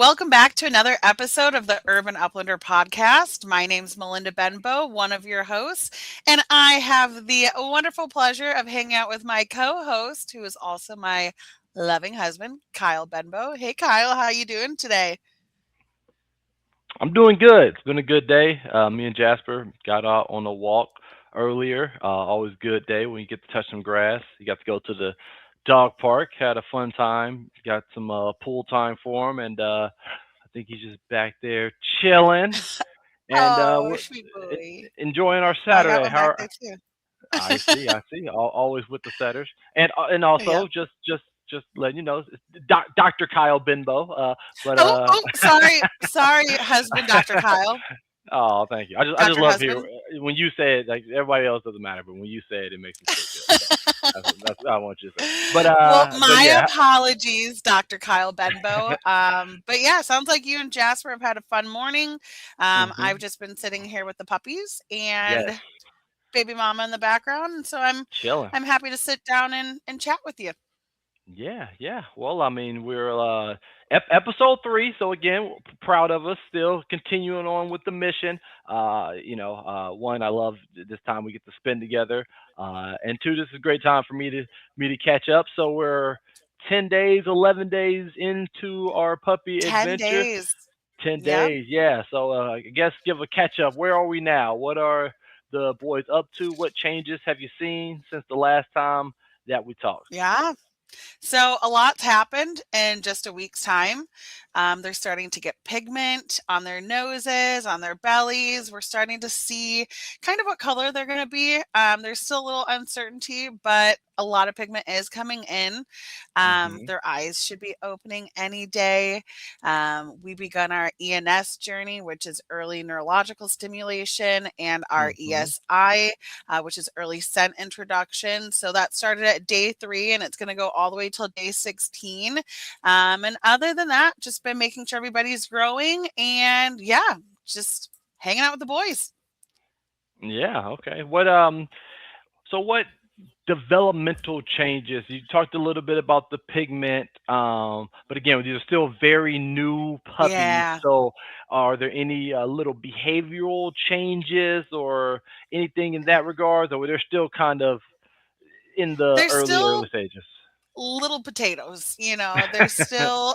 Welcome back to another episode of the Urban Uplander Podcast. My name's Melinda Benbow, one of your hosts, and I have the wonderful pleasure of hanging out with my co-host, who is also my loving husband, Kyle Benbow. Hey, Kyle, how you doing today? I'm doing good. It's been a good day. Me and Jasper got out on a walk earlier. Always a good day when you get to touch some grass. You got to go to the dog park. Had a fun time. Got some pool time for him, and I think he's just back there chilling and Oh, sweet boy. enjoying our I got Saturday. one back How there too. I see, I see. Always with the setters, and Yeah. also just letting you know, it's Dr. Kyle Benbow. But Sorry, husband, Dr. Kyle, Oh, thank you. I just Dr. love hear Husband. when you say it. Like everybody else doesn't matter, but when you say it, it makes me feel good. So that's what I want you to say. Well, But my yeah. apologies, Dr. Kyle Benbow. But yeah, sounds like you and Jasper have had a fun morning. I've Hmm. just been sitting here with the puppies Yes. and baby mama in the background, and so I'm Chilling. I'm happy to sit down and chat with you. Yeah, yeah. Well, I mean, we're episode 3, so again, proud of us. Still continuing on with the mission. One, I love this time we get to spend together, and two, this is a great time for me to catch up. So we're 10 days, 11 days into our puppy 10 adventure. days. Yep. Ten days, yeah. So I guess give a catch up. Where are we now? What are the boys up to? What changes have you seen since the last time that we talked? Yeah. So a lot's happened in just a week's time. They're starting to get pigment on their noses, on their bellies. We're starting to see kind of what color they're going to be. There's still a little uncertainty, but a lot of pigment is coming in. Hmm. Their eyes should be opening any day. We begun our ENS journey, which is early neurological stimulation, and our Hmm. ESI, which is early scent introduction. So that started at day 3 and it's going to go all the way till day 16. And other than that, just been making sure everybody's growing and yeah, just hanging out with the boys. Yeah. Okay. What developmental changes? You talked a little bit about the pigment, but again, these are still very new puppies. Yeah. So, are there any little behavioral changes or anything in that regard, or they're still kind of in the They're early still stages? little potatoes, they're still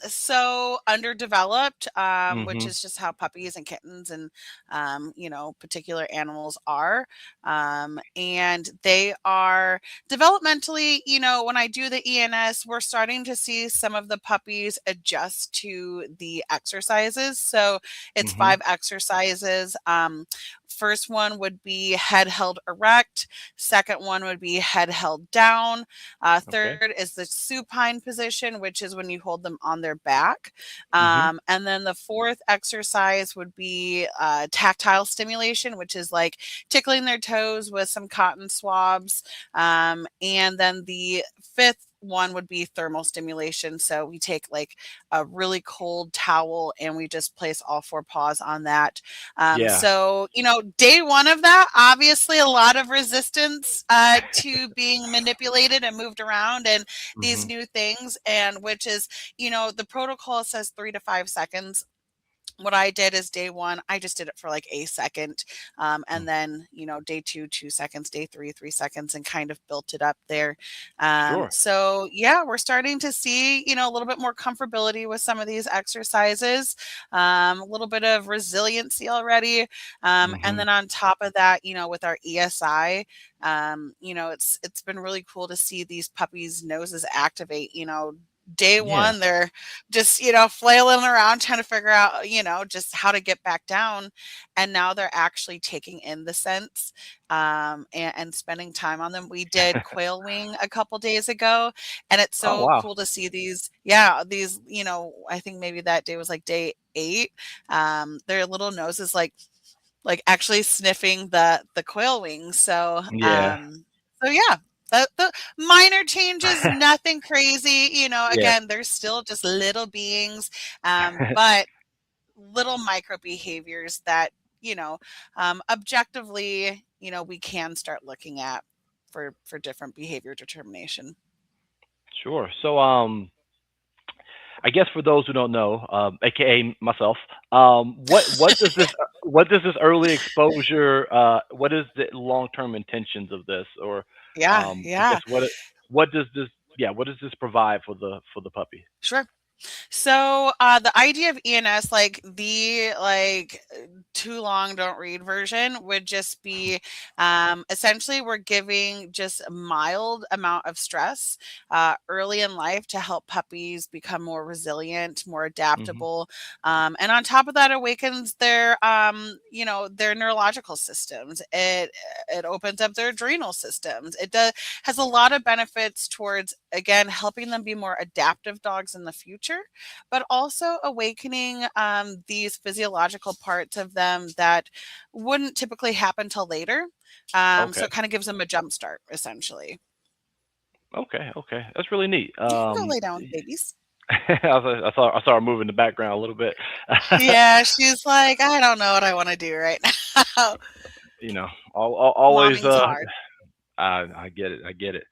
so underdeveloped, which Mhm. is just how puppies and kittens and particular animals are, and they are developmentally, when I do the ENS, we're starting to see some of the puppies adjust to the exercises. So it's Mhm. 5 exercises. First one would be head held erect. Second one would be head held down. Third Okay. is the supine position, which is when you hold them on their back. Mhm. And then the fourth exercise would be tactile stimulation, which is like tickling their toes with some cotton swabs. And then the fifth one would be thermal stimulation. So we take like a really cold towel and we just place all 4 paws on that. Yeah. Day one of that, obviously a lot of resistance to being manipulated and moved around and these Mhm. new things, and which is, the protocol says 3 to 5 seconds. What I did is day one, I just did it for like a second. And Mm. then, day two, 2 seconds, day three, 3 seconds, and kind of built it up there. Sure. So yeah, we're starting to see, a little bit more comfortability with some of these exercises, a little bit of resiliency already. And Mhm. then on top of that, with our ESI, it's been really cool to see these puppies' noses activate. Day Yeah. one, they're just, flailing around trying to figure out, just how to get back down. And now they're actually taking in the scents, and spending time on them. We did quail wing a couple days ago, and it's Oh so wow. cool to see these. Yeah, these, I think maybe that day was like day 8. Their little noses like actually sniffing the quail wings. So Yeah. yeah, the minor changes, nothing crazy. Yeah. Again, they're still just little beings, but little micro behaviors that objectively, we can start looking at for different behavior determination. Sure. So I guess for those who don't know, aka myself, what does this early exposure? What is the long term intentions of this, or Yeah, I guess yeah, what does this what does this provide for the puppy? sure. So, the idea of ENS, like the too long don't read version, would just be essentially we're giving just a mild amount of stress early in life to help puppies become more resilient, more Hmm. adaptable, and on top of that, awakens their their neurological systems. It opens up their adrenal systems. It does has a lot of benefits towards again helping them be more adaptive dogs in the future, but also awakening these physiological parts of them that wouldn't typically happen till later. So Okay, it kind of gives them a jump start, essentially. okay, okay. That's really neat. You can go lay down with babies. I saw her move in the background a little bit. Yeah, she's like, I don't know what I want to do right now. You know, always Momming's hard. I get it. I get it.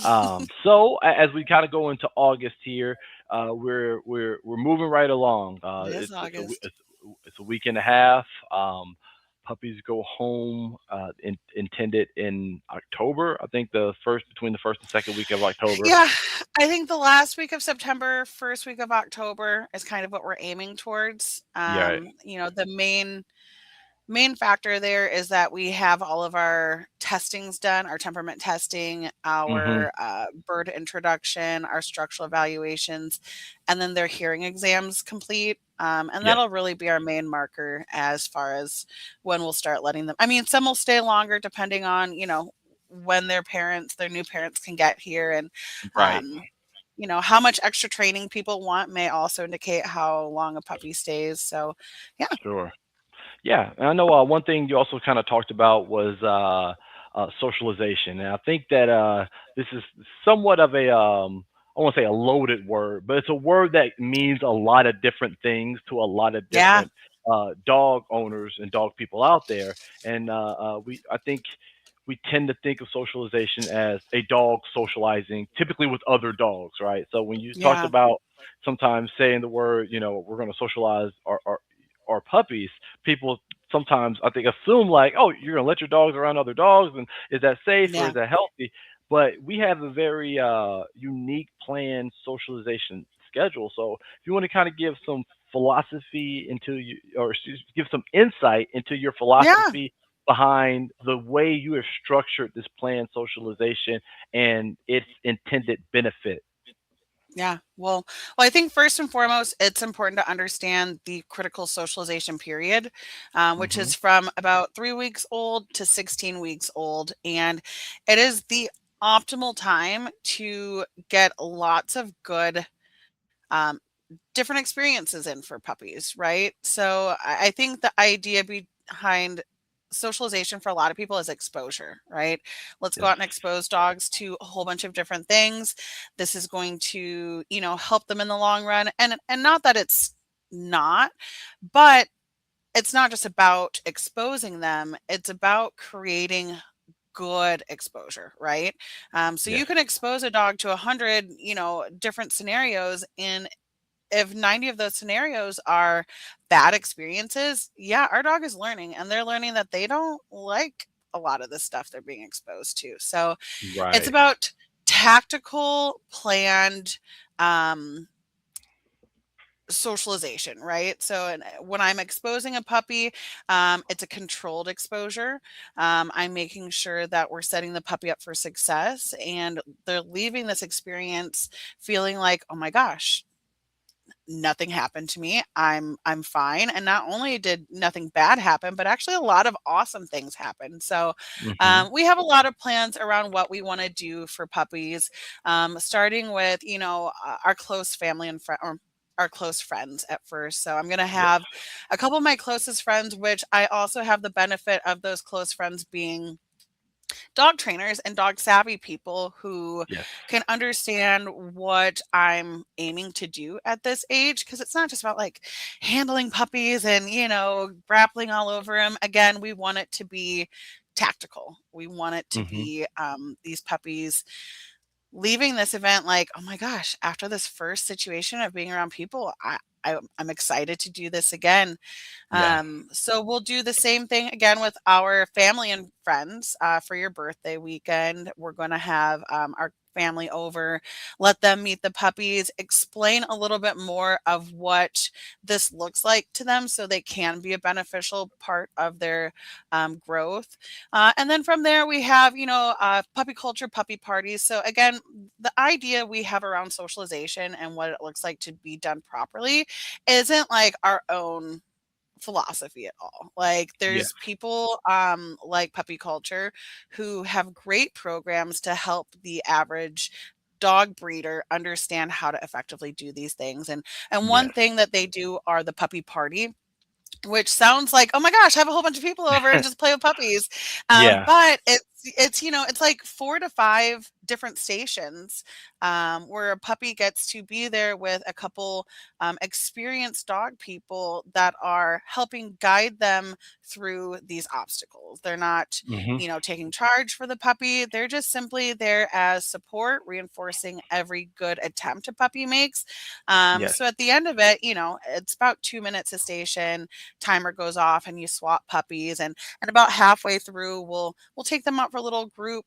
As we kind of go into August here, we're moving right along. It is August. It's a week and a half. Puppies go home. Intended in October. I think the first between the first and second week of October. Yeah, I think the last week of September, first week of October is kind of what we're aiming towards. Yeah. The main factor there is that we have all of our testings done, our temperament testing, Hmm. our bird introduction, our structural evaluations, and then their hearing exams complete. And Yes. that'll really be our main marker as far as when we'll start letting them. I mean, some will stay longer depending on, when their new parents can get here and, Right. um, how much extra training people want may also indicate how long a puppy stays. So, yeah, Sure. Yeah, and I know one thing you also kind of talked about was socialization, and I think that this is somewhat of a I won't say a loaded word, but it's a word that means a lot of different things to a lot of yeah, different dog owners and dog people out there. And I think we tend to think of socialization as a dog socializing, typically with other dogs, right? So when you talked yeah, about sometimes saying the word, we're going to socialize our puppies, people sometimes I think assume like, oh, you're gonna let your dogs around other dogs, and is that safe or yeah. is that healthy? But we have a very unique planned socialization schedule. So if you want to kind of give some philosophy into you, or give some insight into your Yeah, philosophy behind the way you have structured this planned socialization and its intended benefit. yeah. Well, I think first and foremost, it's important to understand the critical socialization period, which Hmm. is from about 3 weeks old to 16 weeks old, and it is the optimal time to get lots of good um, different experiences in for puppies, right? So I think the idea behind socialization for a lot of people is exposure, right? Let's go Yes. out and expose dogs to a whole bunch of different things. This is going to, help them in the long run. And not that it's not, but it's not just about exposing them, it's about creating good exposure, right? So Yes. you can expose a dog to 100, different scenarios, and if 90 of those scenarios are bad experiences, yeah, our dog is learning and they're learning that they don't like a lot of the stuff they're being exposed to. So it's Right. about tactical, planned socialization, right? So when I'm exposing a puppy, it's a controlled exposure. I'm making sure that we're setting the puppy up for success and they're leaving this experience feeling like, oh my gosh, nothing happened to me. I'm fine. And not only did nothing bad happen, but actually a lot of awesome things happened. So Hmm. we have a lot of plans around what we want to do for puppies, starting with our close family and friend. Or our close friends at first. So I'm going to Yes. have a couple of my closest friends, which I also have the benefit of those close friends being dog trainers and dog savvy people who Yes. can understand what I'm aiming to do at this age. Cause it's not just about like handling puppies and, grappling all over them. Again, we want it to be tactical. We want it to Hmm. be these puppies. leaving this event like, "Oh my gosh, after this first situation of being around people, I'm excited to do this again." Yeah. So we'll do the same thing again with our family and friends for your birthday weekend. We're going to have our family over, let them meet the puppies, explain a little bit more of what this looks like to them so they can be a beneficial part of their growth. And then from there, we have, puppy culture, puppy parties. So again, the idea we have around socialization and what it looks like to be done properly isn't like our own philosophy at all. Like Yeah. there's people like Puppy Culture who have great programs to help the average dog breeder understand how to effectively do these things. And one Yes. thing that they do are the puppy party, which sounds like, "Oh my gosh, have a whole bunch of people over and just play with puppies." Yeah. But it's like 4 to 5 different stations, where a puppy gets to be there with a couple, experienced dog people that are helping guide them through these obstacles. They're not, Hmm. taking charge for the puppy. They're just simply there as support, reinforcing every good attempt a puppy makes. Yes. So at the end of it, it's about 2 minutes a station, timer goes off and you swap puppies, and about halfway through we'll take them out for a little group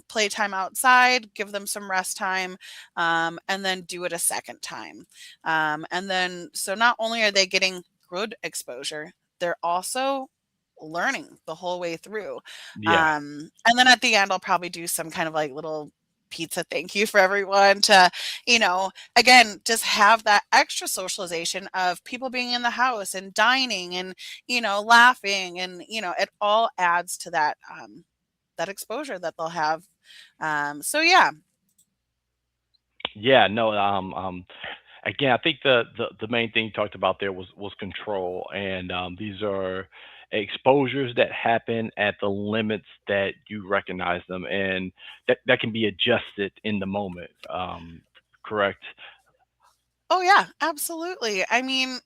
playtime outside, give them some rest time, and then do it a second time. And then so not only are they getting good exposure, they're also learning the whole way through. Yeah. And then at the end I'll probably do some kind of like little pizza thank you for everyone to, again, just have that extra socialization of people being in the house and dining and, laughing and, it all adds to that exposure that they'll have. So yeah. Yeah. No. Again, I think the main thing you talked about there was control, and these are exposures that happen at the limits that you recognize them, and that can be adjusted in the moment. Correct. Oh yeah, absolutely. I mean,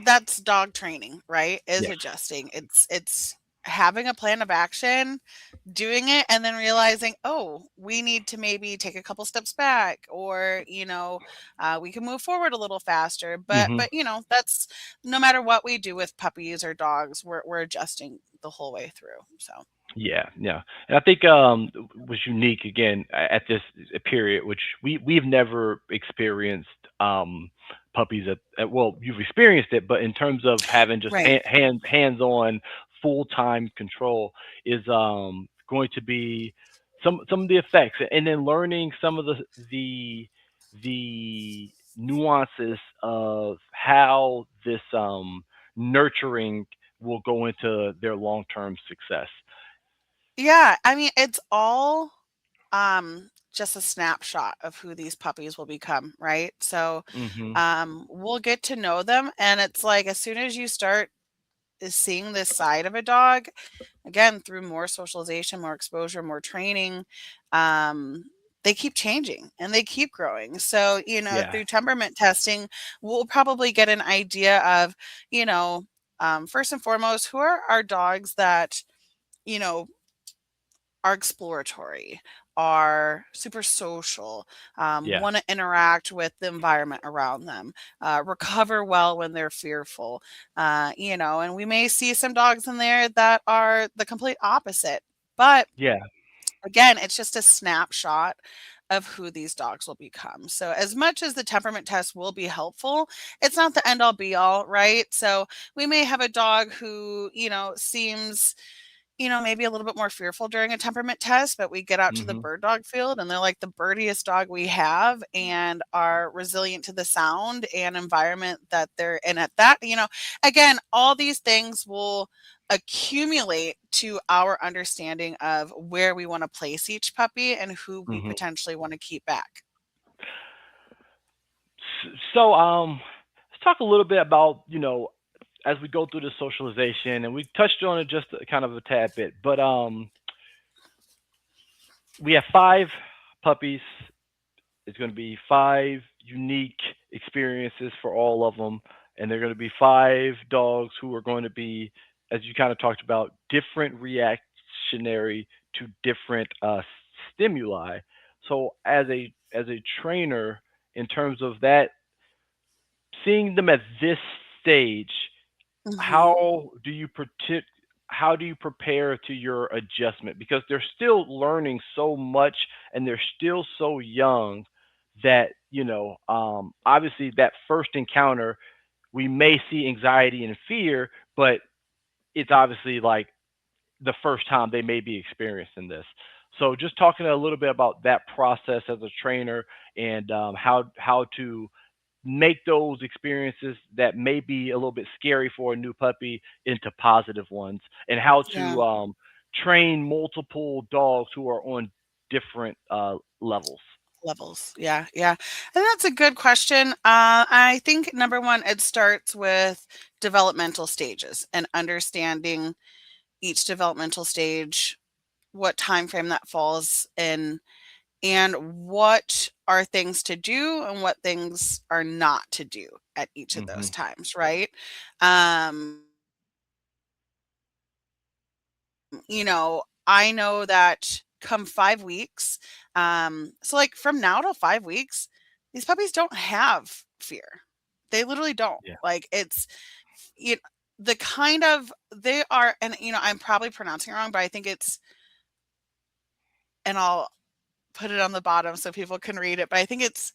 that's dog training, right? Is Yes. adjusting. It's having a plan of action, doing it, and then realizing, oh, we need to maybe take a couple steps back, or we can move forward a little faster. But Hmm. but that's no matter what we do with puppies or dogs, we're adjusting the whole way through. So Yeah, yeah, and I think was unique again at this period, which we've never experienced puppies well, you've experienced it, but in terms of having just right. hands on full time control is going to be some of the effects, and then learning some of the the nuances of how this nurturing will go into their long term success. Yeah, I mean, it's all just a snapshot of who these puppies will become, right? So Mhm. we'll get to know them, and it's like as soon as you start seeing this side of a dog, again, through more socialization, more exposure, more training, um, they keep changing and they keep growing. So, Yeah. through temperament testing, we'll probably get an idea of, you know, first and foremost, who are our dogs that, you know, are exploratory, are super social, Yeah. want to interact with the environment around them, recover well when they're fearful, and we may see some dogs in there that are the complete opposite. But Yeah. again, it's just a snapshot of who these dogs will become. So, as much as the temperament test will be helpful, it's not the end all be all, right? So, we may have a dog who, seems maybe a little bit more fearful during a temperament test, but we get out to the Mhm. bird dog field and they're like the birdiest dog we have and are resilient to the sound and environment that they're in at that. Again, all these things will accumulate to our understanding of where we want to place each puppy and who we Mhm. potentially want to keep back. So, let's talk a little bit about, as we go through the socialization, and we touched on it just kind of a tad bit, but we have 5 puppies. It's going to be 5 unique experiences for all of them, and they're going to be 5 dogs who are going to be, as you kind of talked about, different reactionary to different stimuli. So as a trainer, in terms of that, seeing them at this stage, Mhm. how do you how do you prepare to your adjustment, because they're still learning so much and they're still so young that obviously that first encounter we may see anxiety and fear, but it's obviously like the first time they may be experiencing this. So just talking a little bit about that process as a trainer, and how to make those experiences that may be a little bit scary for a new puppy into positive ones, and how Yeah. to train multiple dogs who are on different levels. Levels. Yeah, yeah. And that's a good question. I think number one, it starts with developmental stages and understanding each developmental stage, what time frame that falls in, and what are things to do and what things are not to do at each of those Hmm. times, right? I know that come 5 weeks, so like from now till 5 weeks, these puppies don't have fear. They literally don't. Yeah. Like it's you the kind of they are, and I'm probably pronouncing it wrong, but I think it's, and I'll put it on the bottom so people can read it, but I think it's,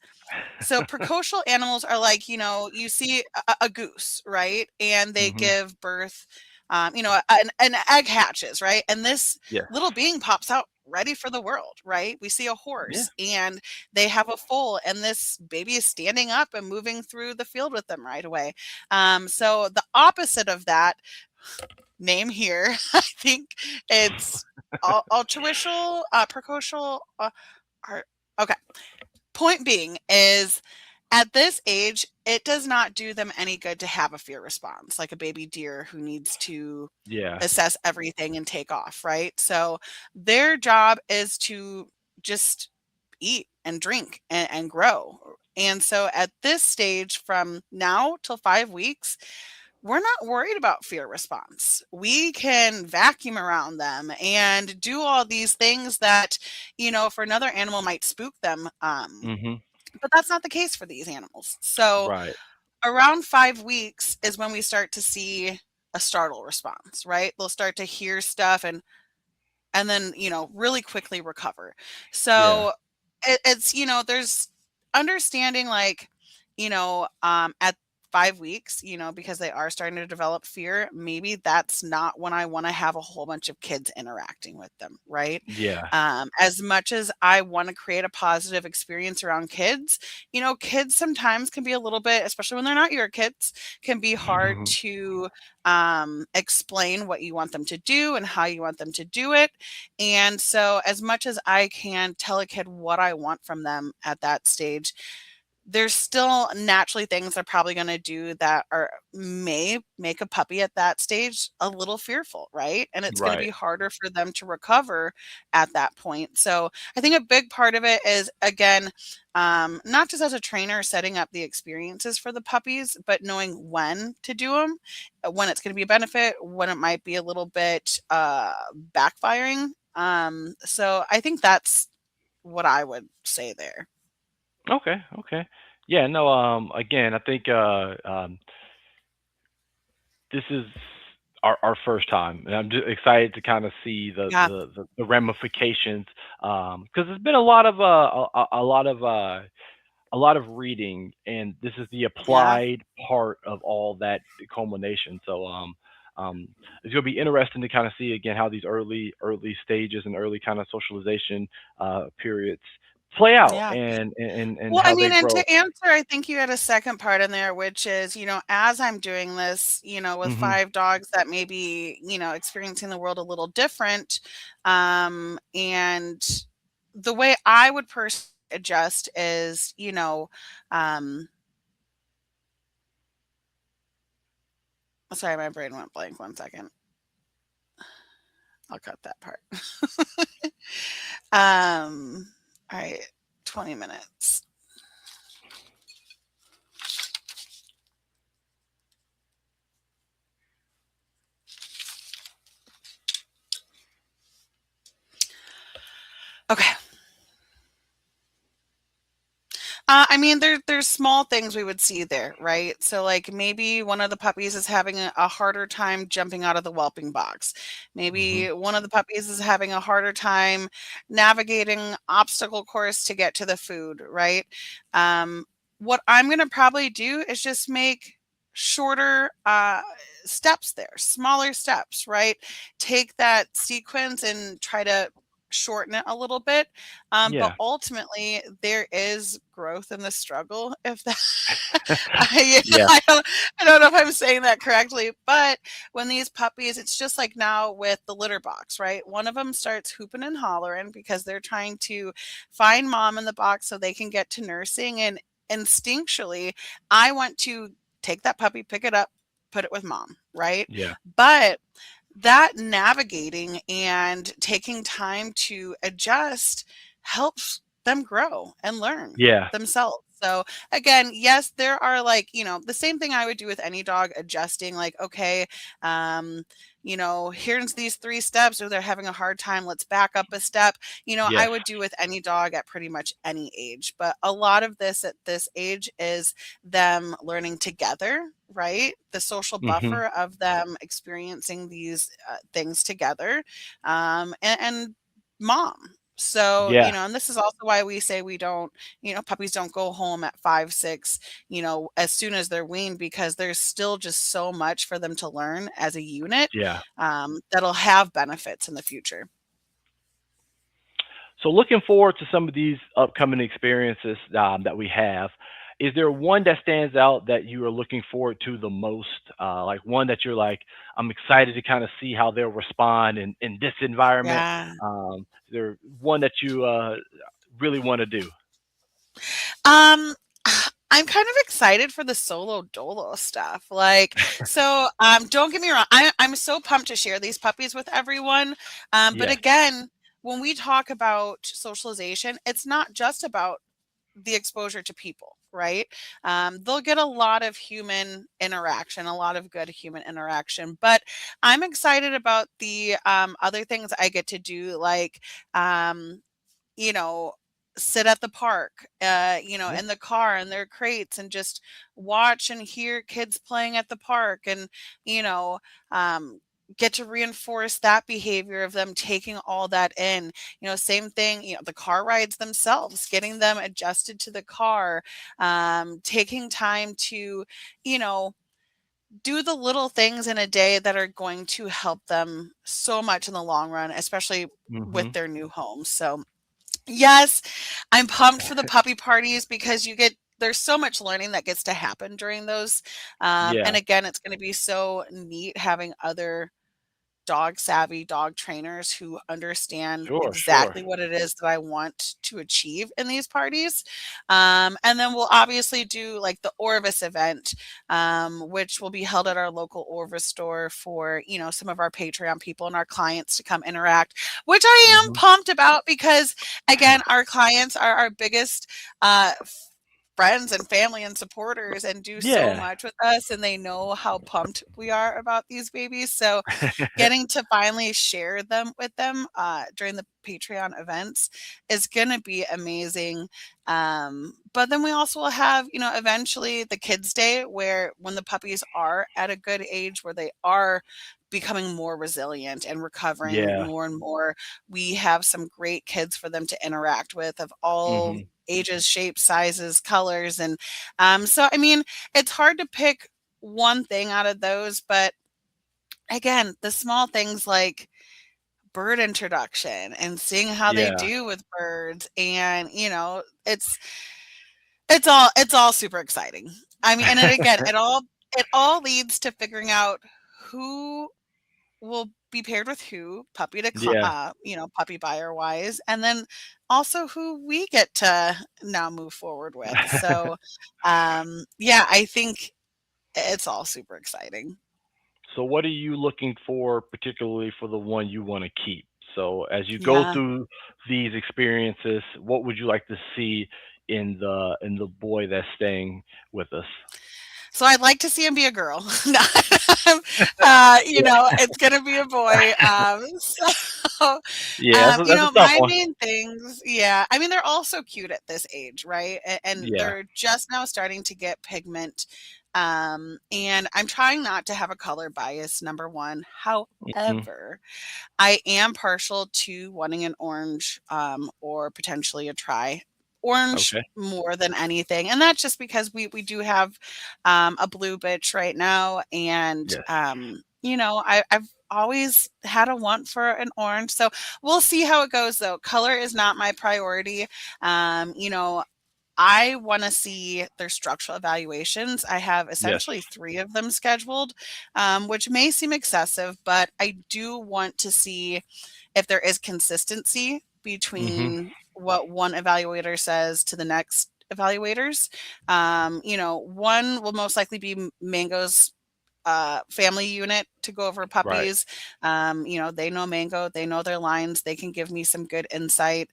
so precocial animals are like, you see a goose, right? And they Hmm. give birth, an egg hatches, right? And this Yes. little being pops out ready for the world, right? We see a Yeah. horse and they have a foal, and this baby is standing up and moving through the field with them right away. So the opposite of that, name here, I think it's altruicial, precocial, are, okay. Point being is, at this age, it does not do them any good to have a fear response, like a baby deer who needs to Yeah. assess everything and take off, right? So their job is to just eat and drink and grow. And so at this stage, from now till 5 weeks, we're not worried about fear response. We can vacuum around them and do all these things that, for another animal might spook them. Hmm. But that's not the case for these animals. So Right. around 5 weeks is when we start to see a startle response, right? They'll start to hear stuff and then really quickly recover. Yeah. So it's there's understanding, like, at 5 weeks, because they are starting to develop fear, maybe that's not when I want to have a whole bunch of kids interacting with them, right? Yeah. As much as I want to create a positive experience around kids, kids sometimes can be a little bit, especially when they're not your kids, can be hard to explain what you want them to do and how you want them to do it. And so, as much as I can tell a kid what I want from them at that stage, there's still naturally things they're probably going to do that may make a puppy at that stage a little fearful, right? And it's going to Right. be harder for them to recover at that point. So I think a big part of it is, again, not just as a trainer setting up the experiences for the puppies, but knowing when to do them, when it's going to be a benefit, when it might be a little bit backfiring. So I think that's what I would say there. Okay. Okay. Yeah. No. Again, I think this is our first time, and I'm just excited to kind of see Yeah. the ramifications, because there's been a lot of a lot of reading, and this is the Yeah. applied part of all that culmination. So um, it's going to be interesting to kind of see again how these early stages and early kind of socialization periods play out, Yeah. and Well, I how they mean, and grow. to answer, I think you had a second part in there, which is, as I'm doing this, with Hmm. 5 dogs that may be, experiencing the world a little different, and the way I would personally adjust is, sorry, my brain went blank. One second. I'll cut that part. All right, 20 minutes. Okay. I mean, there's small things we would see there, right? So, like, maybe one of the puppies is having a harder time jumping out of the whelping box. Hmm. Maybe one of the puppies is having a harder time navigating obstacle course to get to the food, right? Um, what I'm gonna probably do is just make shorter steps there, smaller steps, right? Take that sequence and try to shorten it a little bit. But Yeah. ultimately, there is growth in the struggle. If that, I, Yeah. I don't know if I'm saying that correctly, but when these puppies, it's just like now with the litter box, right? One of them starts hooping and hollering because they're trying to find mom in the box so they can get to nursing. And instinctually, I want to take that puppy, pick it up, put it with mom, right? Yeah. But that navigating and taking time to adjust helps them grow and learn Yeah. themselves. So again, yes, there are like, the same thing I would do with any dog adjusting like, okay, um, here's these 3 steps or they're having a hard time, let's back up a step. I Yes. would do with any dog at pretty much any age. But a lot of this at this age is them learning together, right? The social Hmm. buffer of them experiencing these things together, and mom. So, Yeah. and this is also why we say we don't, puppies don't go home at 5, 6, as soon as they're weaned, because there's still just so much for them to learn as a unit, Yeah. that'll have benefits in the future. So looking forward to some of these upcoming experiences that we have. Is there one that stands out that you are looking forward to the most? Like one that you're like, I'm excited to kind of see how they'll respond in this environment. Yeah. Is there one that you really want to do? Um, I'm kind of excited for the solo dolo stuff. Like, so don't get me wrong, I'm so pumped to share these puppies with everyone. But Yes. again, when we talk about socialization, it's not just about the exposure to people, right? They'll get a lot of human interaction, a lot of good human interaction. But I'm excited about the other things I get to do, like um, you know, sit at the park, Yeah. in the car in their crates and just watch and hear kids playing at the park and, you know, um, get to reinforce that behavior of them taking all that in. Same thing, the car rides themselves, getting them adjusted to the car, taking time to, you know, do the little things in a day that are going to help them so much in the long run, especially with Hmm. their new home. So, yes, I'm pumped for the puppy parties because there's so much learning that gets to happen during those. And Yeah. again, it's going to be so neat having other dog savvy dog trainers who understand Sure. Sure. exactly what it is that I want to achieve in these parties. And then we'll obviously do like the Orvis event, which will be held at our local Orvis store for, some of our Patreon people and our clients to come interact, which I am Hmm. pumped about because, again, our clients are our biggest friends and family and supporters and do so Yeah. much with us, and they know how pumped we are about these babies. So getting to finally share them with them during the Patreon events is going to be amazing. But then we also will have, eventually the Kids Day, where when the puppies are at a good age, where they are becoming more resilient and recovering Yeah. more and more, we have some great kids for them to interact with of all Hmm. ages, shapes, sizes, colors. And so, I mean, it's hard to pick one thing out of those, but again, the small things like bird introduction and seeing how they Yeah. do with birds, and it's all super exciting. I mean, and then again, it all leads to figuring out who will be paired with who, puppy to Yeah. puppy buyer wise, and then also who we get to now move forward with. So yeah, I think it's all super exciting. So what are you looking for particularly for the one you want to keep? So as you go Yeah. through these experiences, what would you like to see in the boy that's staying with us? So I'd like to see him be a girl. No, it's gonna be a boy. So Yeah, that's a tough My one. main things, yeah. I mean, they're all so cute at this age, right? And Yeah. they're just now starting to get pigment. And I'm trying not to have a color bias, number one. Mhm. However, I am partial to wanting an orange, or potentially a tri. Orange Okay. more than anything, and that's just because we do have, a blue bitch right now, and, Yes. I've always had a want for an orange, so we'll see how it goes, though. Color is not my priority. You know, I wanna see their structural evaluations. I have Yes. essentially 3 of them scheduled, which may seem excessive, but I do want to see if there is consistency Mhm. between what one evaluator says to the next evaluators. One will most likely be Mango's family unit to go over Right. puppies. They know Mango, they know their lines, they can give me some good insight.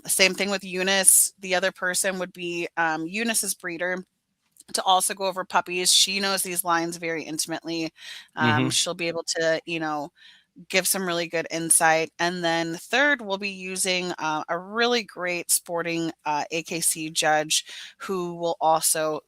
Same thing with Eunice. The other person would be Eunice's breeder to also go over puppies. She knows these lines very intimately. Mhm. She'll be able to, give some really good insight. And then third, we'll be using a really great sporting AKC judge who will also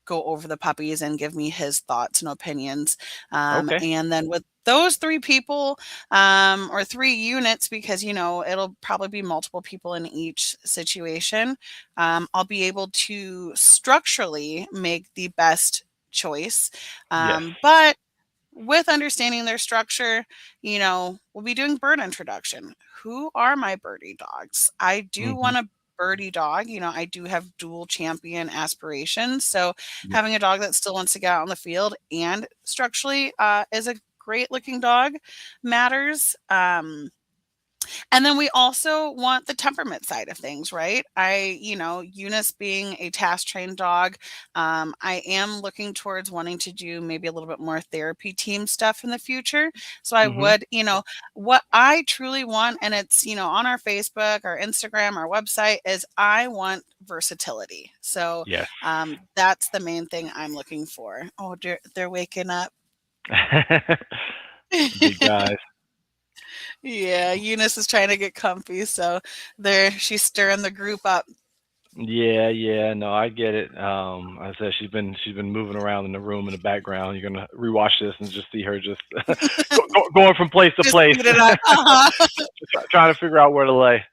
go over the puppies and give me his thoughts and opinions. Okay. And then with those 3 people, or 3 units, because it'll probably be multiple people in each situation, I'll be able to structurally make the best choice. Yes. But with understanding their structure, we'll be doing bird introduction. Who are my birdie dogs? I do Mhm. want a birdie dog. I do have dual champion aspirations. So Yeah. having a dog that still wants to get out on the field and structurally is a great looking dog matters. And then we also want the temperament side of things, right? Eunice being a task trained dog, I am looking towards wanting to do maybe a little bit more therapy team stuff in the future. So I Mhm. would, what I truly want, and it's, on our Facebook, our Instagram, our website, is I want versatility. So Yes. that's the main thing I'm looking for. Oh, they're waking up. Big guys. Yeah, Eunice is trying to get comfy, so she's stirring the group up. Yeah, yeah, no, I get it. I said she's been moving around in the room in the background. You're gonna rewatch this and just see her just going from place to Just place, eat it up. Uh-huh. trying to figure out where to lay.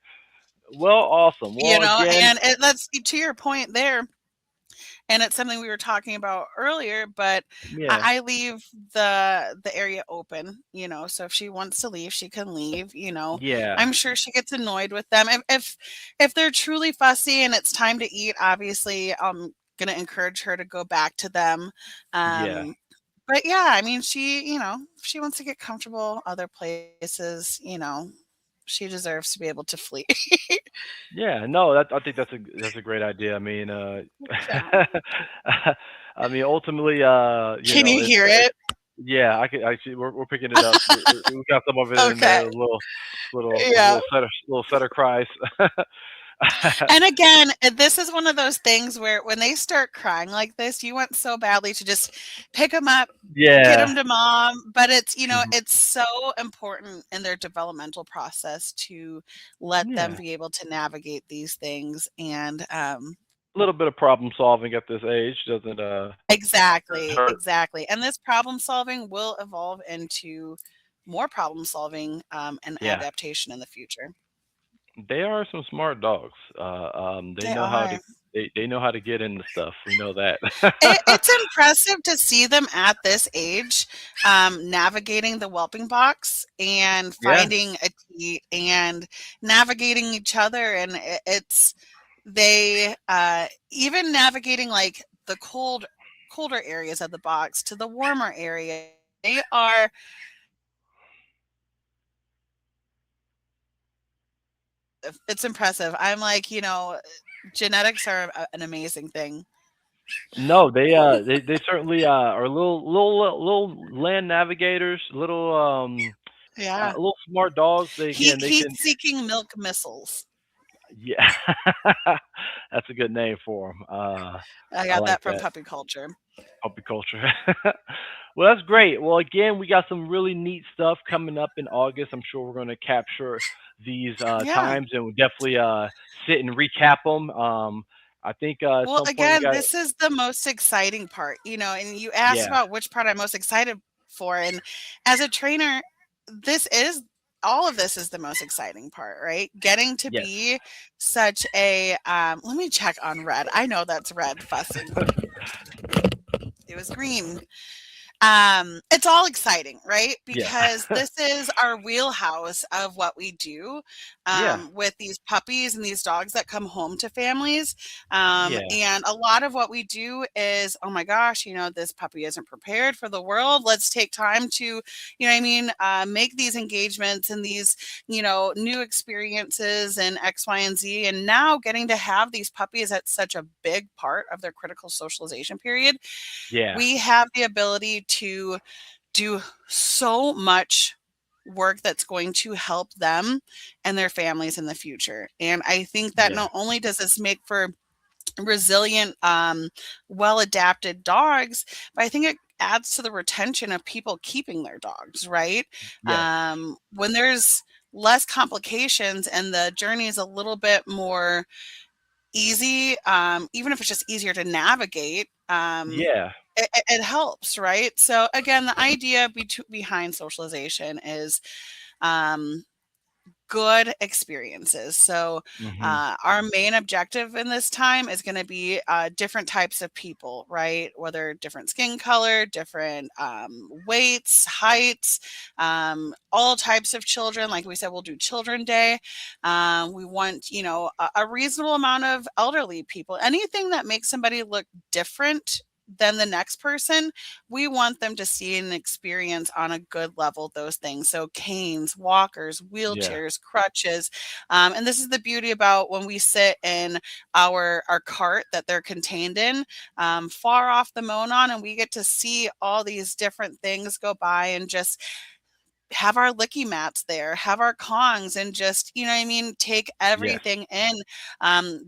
Well, awesome. Well, again, And that's to your point there, and it's something we were talking about earlier, but yeah, I leave the area open, so if she wants to leave, she can leave, yeah, I'm sure she gets annoyed with them. If they're truly fussy and it's time to eat, obviously, I'm gonna encourage her to go back to them. yeah, Um, but yeah, I mean, if she wants to get comfortable other places, she deserves to be able to flee. yeah. No, I think that's a great idea. I mean, Yeah. I mean, ultimately, Can you hear it's it? yeah. I can actually we're picking it up. We got some of it in Okay. there. Yeah. Little setter cries. And again, this is one of those things where when they start crying like this, you want so badly to just pick them up, get Yeah. them to mom, but Mhm. it's so important in their developmental process to let them Yeah. be able to navigate these things. And A little bit of problem solving at this age doesn't exactly, hurt. exactly. And this problem solving will evolve into more problem solving, and Yeah. adaptation in the future. They are some smart dogs. They They know how are. to they know how to get into stuff. We know that. It's impressive to see them at this age, navigating the whelping box and Yeah. finding a teat and navigating each other, and it's they even navigating like the colder areas of the box to the warmer area. They are it's impressive. I'm like, genetics are an amazing thing. No, they certainly are little land navigators, Yeah. little smart dogs. They Heat can seeking milk missiles. yeah. That's a good name for them. I I got like that from that puppy culture. puppy culture. Well, that's great. Well, again, we got some really neat stuff coming up in August. I'm sure we're going to capture these Yeah. times, and we'll definitely sit and recap them. I think at Well, some point we again, got, this is the most exciting part, and you asked yeah, about which part I'm most excited for. And as a trainer, this is all of this is the most exciting part, right? Getting to yes, be such a let me check on red. I know that's red fussing. It was green. It's all exciting, right? yeah, Because this is our wheelhouse of what we do yeah, with these puppies and these dogs that come home to families. yeah, And a lot of what we do is, oh my gosh, this puppy isn't prepared for the world. Let's take time to, what I mean, make these engagements and these, new experiences and X, Y, and Z. And now getting to have these puppies at such a big part of their critical socialization period, yeah, we have the ability to do so much work that's going to help them and their families in the future. And I think that yeah, not only does this make for resilient, well adapted dogs, but I think it adds to the retention of people keeping their dogs, right? yes, When there's less complications and the journey is a little bit more easy, even if it's just easier to navigate, yeah, it helps, right? So again, the idea behind socialization is um, good experiences. So, hmm, our main objective in this time is going to be different types of people, right? Whether different skin color, different weights, heights, all types of children. Like we said, we'll do Children Day. We want, a reasonable amount of elderly people. Anything that makes somebody look different than the next person, we want them to see and experience on a good level those things. So canes, walkers, yeah, wheelchairs, crutches. And this is the beauty about when we sit in our cart that they're contained in, far off the monon, and we get to see all these different things go by and just have our licky mats there, have our Kongs, and just, take yes, everything in,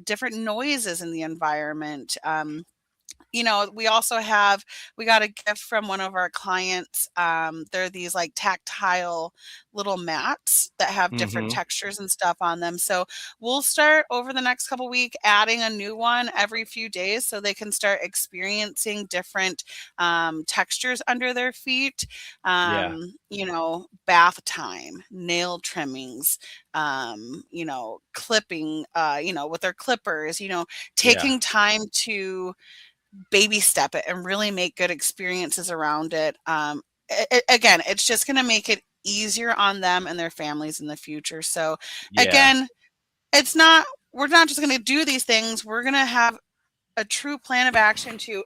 different noises in the environment. We also we got a gift from one of our clients. They're these like tactile little mats that have different hmm, textures and stuff on them. So we'll start over the next couple week adding a new one every few days so they can start experiencing different textures under their feet. yeah, Bath time, nail trimmings, clipping, with their clippers, yeah, taking time to baby step it and really make good experiences around it. Again, it's just going to make it easier on them and their families in the future. So, yeah, again, we're not just going to do these things. We're going to have a true plan of action to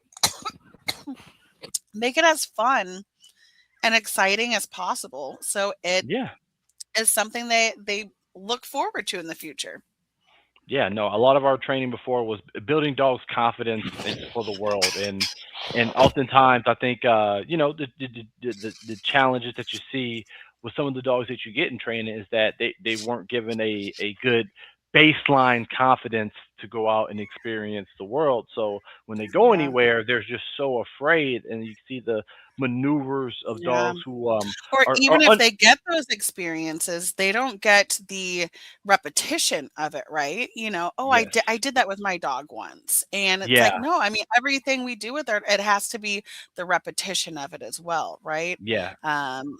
make it as fun and exciting as possible. So it yeah. is something they look forward to in the future. Yeah, no, a lot of our training before was building dogs' confidence for the world, and oftentimes I think the challenges that you see with some of the dogs that you get in training is that they weren't given a good baseline confidence to go out and experience the world. So when they go Yeah. anywhere, they're just so afraid, and you see the maneuvers of Yeah. dogs who Or are even if they get those experiences, they don't get the repetition of it, right? "Oh, yes, I did that with my dog once." And it's like, yeah, no, I mean, everything we do with it has to be the repetition of it as well, right? yeah.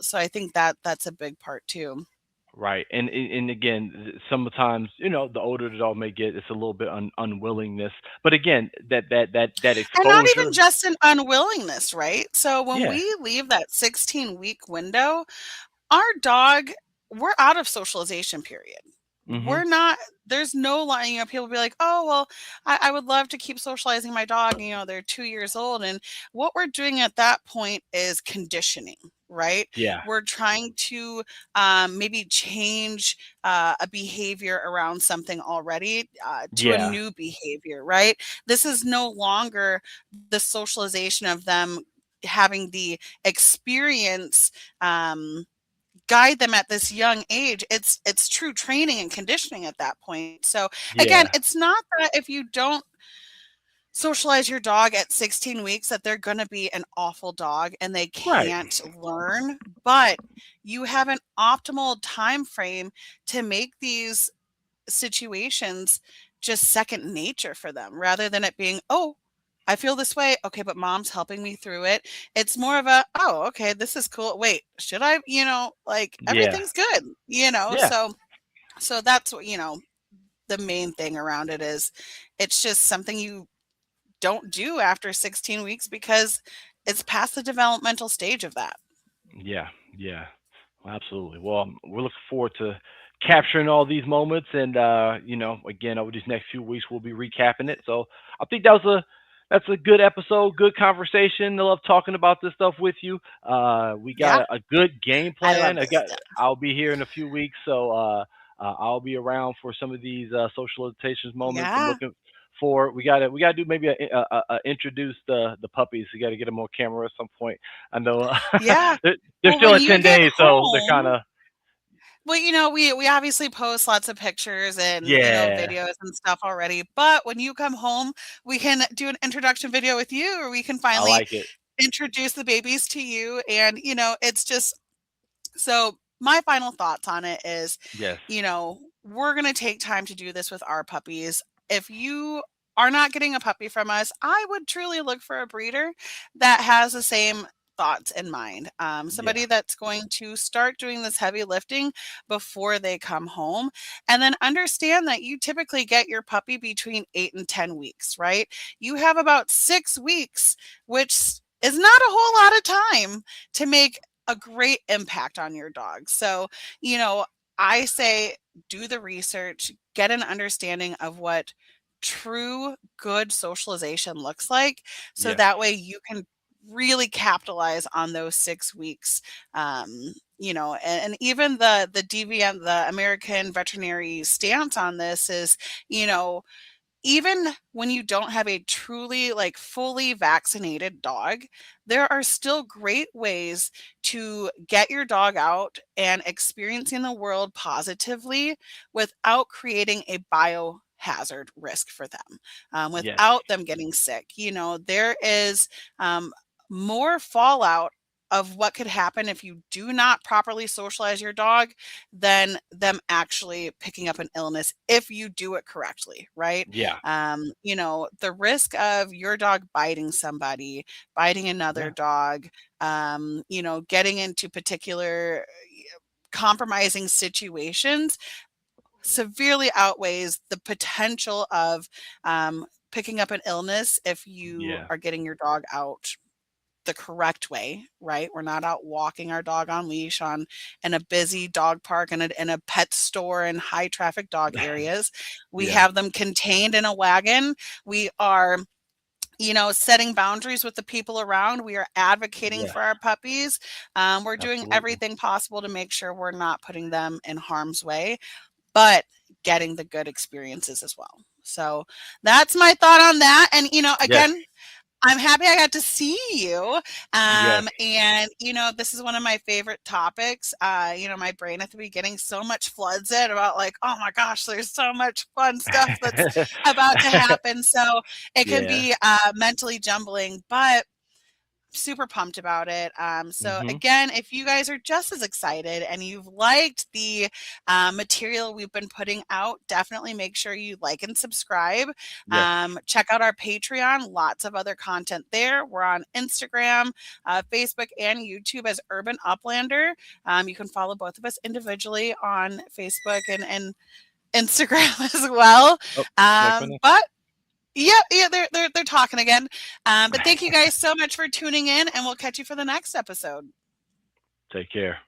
So I think that that's a big part too. Right, and again, sometimes the older the dog may get, it's a little bit unwillingness. But again, that And not even exposure, just an unwillingness, right? So when yeah, we leave that 16-week window, our dog, we're out of socialization period. mhm, We're not there's no line, people be like, "Oh, well, I would love to keep socializing my dog, they're 2 years old." And what we're doing at that point is conditioning, right? yeah, We're trying to maybe change a behavior around something already to a yeah, new behavior, right? This is no longer the socialization of them having the experience, guide them at this young age. It's true training and conditioning at that point. So again, yeah, it's not that if you don't socialize your dog at 16 weeks that they're going to be an awful dog and they Right. can't learn, but you have an optimal time frame to make these situations just second nature for them rather than it being, "Oh, I feel this way. Okay, but mom's helping me through it." It's more of a, "Oh, okay, this is cool. Wait, should I, like Yeah. everything's good, Yeah. so that's what, the main thing around it is it's just something you don't do after 16 weeks because it's past the developmental stage of that. Yeah, yeah, absolutely. Well, we're looking forward to capturing all these moments, and again, over these next few weeks, we'll be recapping it. So I think that's a good episode, good conversation. I love talking about this stuff with you. We got Yeah, a good game I love plan. this stuff. I'll be here in a few weeks, so I'll be around for some of these socializations moments. I'm Yeah. looking for. We gotta do maybe introduce the puppies. We got to get them on camera at some point. I know Yeah. they're Well, still when at you 10 get days, so they're kind home, of well, we obviously post lots of pictures and, yeah. videos and stuff already, but when you come home, we can do an introduction video with you, or we can I finally like it. introduce the babies to you, and, it's just so my final thoughts on it is, Yes. we're going to take time to do this with our puppies. If you are not getting a puppy from us, I would truly look for a breeder that has the same thoughts in mind. Yeah. Somebody that's going to start doing this heavy lifting before they come home. And then understand that you typically get your puppy between 8 and 10 weeks, right? You have about 6 weeks, which is not a whole lot of time to make a great impact on your dog. So, you know, I say do the research, get an understanding of what true good socialization looks like. So Yes. that way you can really capitalize on those 6 weeks. And even the DVM, the American Veterinary stance on this is, you know, even when you don't have a truly like fully vaccinated dog, there are still great ways to get your dog out and experiencing the world positively without creating a biohazard risk for them, Yes. without them getting sick. There is more fallout of what could happen if you do not properly socialize your dog than them actually picking up an illness if you do it correctly, right? Yeah. The risk of your dog biting somebody, biting another Yeah. dog, getting into particular compromising situations severely outweighs the potential of picking up an illness if you Yeah. are getting your dog out the correct way, right? We're not out walking our dog on leash on in a busy dog park and in a pet store in high traffic dog areas. We Yeah. have them contained in a wagon. We are setting boundaries with the people around. We are advocating Yes. for our puppies. We're doing Absolutely. everything possible to make sure we're not putting them in harm's way, but getting the good experiences as well. So that's my thought on that. And, Yes. again, I'm happy I got to see you. Yes. And, this is one of my favorite topics. My brain at the beginning so much floods it about like, oh my gosh, there's so much fun stuff that's about to happen. So it can Yeah. be mentally jumbling, but super pumped about it. So Mhm. again, if you guys are just as excited and you've liked the material we've been putting out, definitely make sure you like and subscribe. Yes. Check out our Patreon, lots of other content there. We're on Instagram, Facebook, and YouTube as Urban Uplander. You can follow both of us individually on Facebook and Instagram as well. Oh, my goodness. But yep, yeah, they're talking again. But thank you guys so much for tuning in, and we'll catch you for the next episode. Take care.